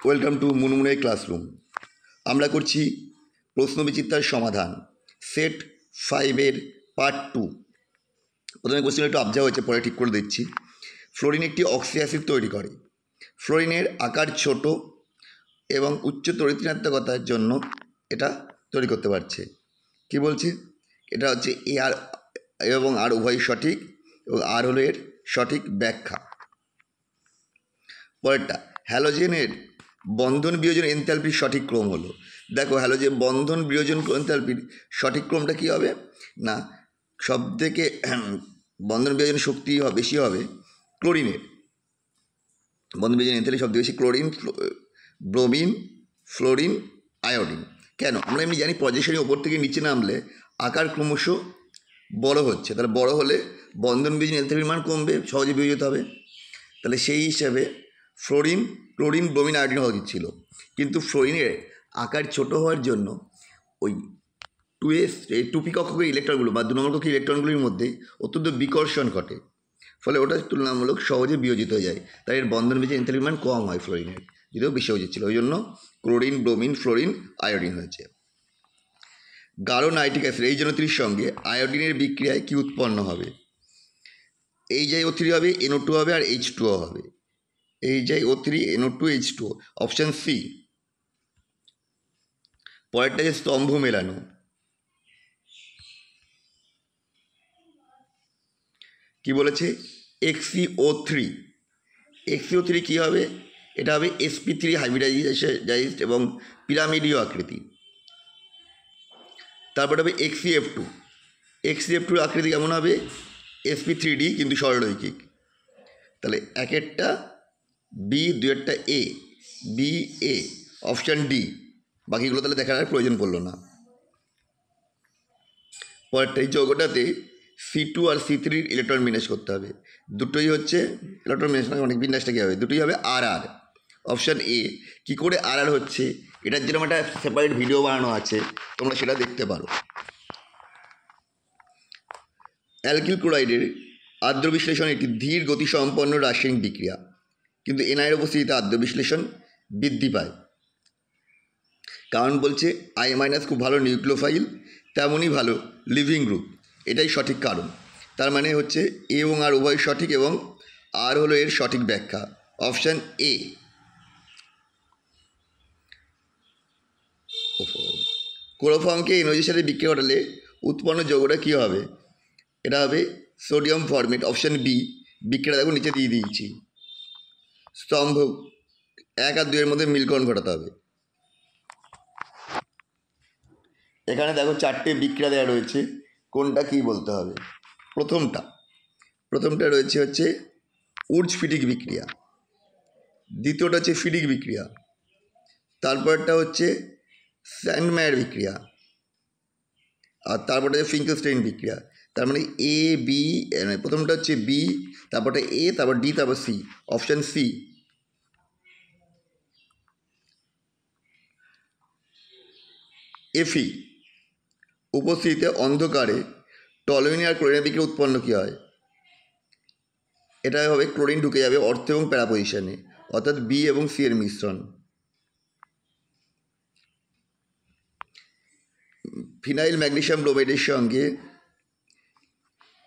Welcome to মুনমুনের classroom. আমরা করছি প্রশ্নবিচিত্রার সমাধান সেট 5-এর পার্ট 2। প্রথমে কোশ্চেন একটু অবজার্ভ হয়েছে, পরে ঠিক করে দিচ্ছি। ফ্লোরিন একটি অক্সি অ্যাসিড তৈরি করে। ফ্লোরিনের আকার ছোট এবং উচ্চ তড়িৎঋণাত্মকতার জন্য এটা তৈরি করতে পারছে। কি বলছে? এটা হচ্ছে এ আর এবং আর উভয় সঠিক, এবং আর হলো এর সঠিক ব্যাখ্যা। পরেরটা, হ্যালোজেনের বন্ধন বিয়োজন এনথালপির সঠিক ক্রম হলো। দেখো, হ্যালোজেন বন্ধন বিয়োজন এনথালপির সঠিক ক্রমটা কী হবে না, সবথেকে বন্ধন বিয়োজন শক্তি বেশি হবে ক্লোরিনের। বন্ধন বিয়োজন এনথালপি সবথেকে বেশি ক্লোরিন, ব্রোমিন, ফ্লোরিন, আয়োডিন। কেন? আমরা এমনি জানি প্রজেকশনের ওপর থেকে নিচে নামলে আকার ক্রমশ বড় হচ্ছে, তাহলে বড় হলে বন্ধন বিয়োজন এনথালপির মান কমবে, সহজে বিয়োজিত হবে। তাহলে সেই হিসাবে ফ্লোরিন, ক্লোরিন, ব্রোমিন, আয়োডিন হওয়া উচিত ছিল। কিন্তু ফ্লোরিনের আকার ছোট হওয়ার জন্য ওই 2p কক্ষকের ইলেকট্রনগুলো বা 2 নম্বর কক্ষের ইলেকট্রনগুলির মধ্যে অত্যন্ত বিকর্ষণ ঘটে, ফলে ওটা তুলনামূলক সহজে বিয়োজিত হয়ে যায়। তাই এর বন্ধন বিয়োজন এনথালপির মান কম হয় ফ্লোরিনের, যদিও বেশি উচিত ছিল। ওই জন্য ক্লোরিন, ব্রোমিন, ফ্লোরিন, আয়োডিন হয়েছে। গাঢ় নাইট্রিক অ্যাসিড H3 সঙ্গে আয়োডিনের বিক্রিয়ায় কি উৎপন্ন হবে? HiO3 হবে, NO2 হবে, আর H2O হবে। HiO3, NO2, H2O, option C. পরেরটা যে স্তম্ভ মেলানো। কি বলেছে? XeO3 কী হবে? এটা হবে sp3 হাইব্রিডাইজড এবং পিরামিডীয় আকৃতি। তারপরে হবে XeF2 আকৃতি কেমন হবে? sp3d কিন্তু সরলরৈখিক। তাহলে একেরটা B, দুয়েরটা A, B A, option D. বাকিগুলো তাহলে দেখার আর প্রয়োজন পড়লো না। পরেরটা, এই যৌগটাতে C2 আর C3 ইলেকট্রন বিন্যাস করতে হবে। দুটোই হচ্ছে ইলেকট্রন বিন্যাস, অনেক বিন্যাসটা কী হবে? দুটোই হবে আর। Option A. কী করে আর হচ্ছে, এটার জন্য একটা সেপারেট ভিডিও বানানো আছে, তোমরা সেটা দেখতে পারো। অ্যালকিল ক্লোরাইডের আদ্র বিশ্লেষণ একটি ধীর গতিসম্পন্ন রাসায়নিক বিক্রিয়া, কিন্তু এনআইয়ের উপস্থিতিতে আদ্র বিশ্লেষণ বৃদ্ধি পায়। কারণ বলছে I- খুব ভালো নিউক্লিওফাইল, তেমনই ভালো লিভিং গ্রুপ, এটাই সঠিক কারণ। তার মানে হচ্ছে এ এবং আর উভয় সঠিক, এবং আর হলো এর সঠিক ব্যাখ্যা, অপশান এ। ক্লোরোফর্মকে এনওজির সাথে বিক্রিয়া ঘটালে উৎপন্ন যৌগটা কী হবে? এটা হবে সোডিয়াম ফরমেট, অপশান বি। বিক্রিয়া দেখো নিচে দিয়ে দিয়েছি। স্তম্ভ 1 আর 2 এর মধ্যে মিলকরণ ঘটাতে হবে। এখানে দেখো 4টে বিক্রিয়া দেওয়া রয়েছে, কোনটা কী বলতে হবে? প্রথমটা রয়েছে হচ্ছে উর্জ-ফিটিক বিক্রিয়া, দ্বিতীয়টা হচ্ছে ফিটিক বিক্রিয়া, তারপরটা হচ্ছে স্যান্ডমায়ার বিক্রিয়া, আর তারপরে হচ্ছে ফিঙ্কেলস্টাইন বিক্রিয়া। তার মানে এ বি, প্রথমটা হচ্ছে বি, তারপরে এ, তারপর ডি, তারপর সি, অপশান সি। এফি উপস্থিতিতে অন্ধকারে টলুইন আর ক্লোরিনের বিক্রিয়া উৎপন্ন কী হয়? এটা হবে ক্লোরিন ঢুকে যাবে অর্থ এবং প্যারা পজিশনে, অর্থাৎ বি এবং সি এর মিশ্রণ। ফিনাইল ম্যাগনেসিয়াম ব্রোমাইডের সঙ্গে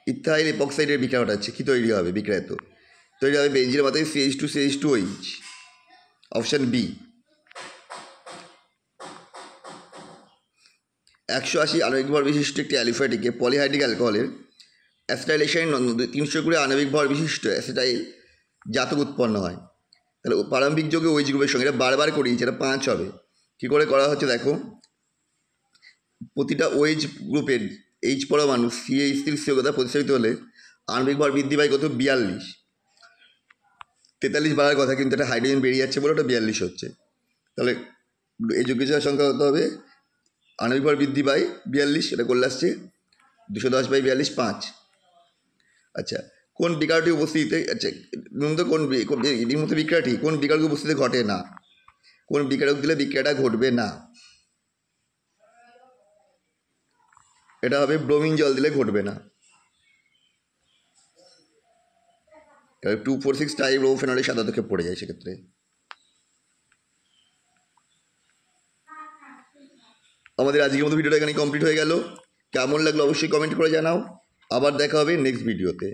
ইথাইল এপক্সাইডের বিক্রিয়া ঘটাচ্ছে, কী তৈরি হবে? বিক্রিয়া তো তৈরি হবে বেঞ্জিনের মাথায় CH2CH2OH, অপশান বি। 180 আণবিক ভর বিশিষ্ট একটি অ্যালিফ্যাটিকে পলিহাইড্রিক অ্যালকোহলের অ্যাসিটাইলেশন 300 আণবিক ভর বিশিষ্ট অ্যাসিটাইল জাতক উৎপন্ন হয়। তাহলে প্রারম্ভিক যোগে OH গ্রুপের সঙ্গে, এটা বারবার করিয়েছে, এটা 5 হবে। কী করে করা হচ্ছে দেখো, প্রতিটা OH গ্রুপের H পরমাণু CH3 প্রতিস্থাপিত হলে আণবিক ভর বৃদ্ধি পায় কত? 42। 43 বাড়ার কথা, কিন্তু এটা হাইড্রোজেন বেরিয়ে যাচ্ছে বলে ওটা 42 হচ্ছে। তাহলে এই যোগ্যতার সংখ্যা কত হবে? আণবিক ভর বৃদ্ধি পায় 42, এটা করলে আসছে 210/42, 5। আচ্ছা, কোন বিকারটি উপস্থিতিতে, আচ্ছা নিম্নলিখিত বিক্রিয়াটি কোন বিকারক উপস্থিতিতে ঘটে না? কোন বিকারক দিলে বিক্রিয়াটা ঘটবে না? এটা হবে ব্রোমিন জল দিলে ঘটবে না। 2,4,6 ট্রাইব্রোমোফেনলের সাদা পড়ে যায় সেক্ষেত্রে। আমাদের আজকের মতো ভিডিওটা এখানে কমপ্লিট হয়ে গেল। কেমন লাগলো অবশ্যই কমেন্ট করে জানাও। আবার দেখা হবে নেক্সট ভিডিওতে।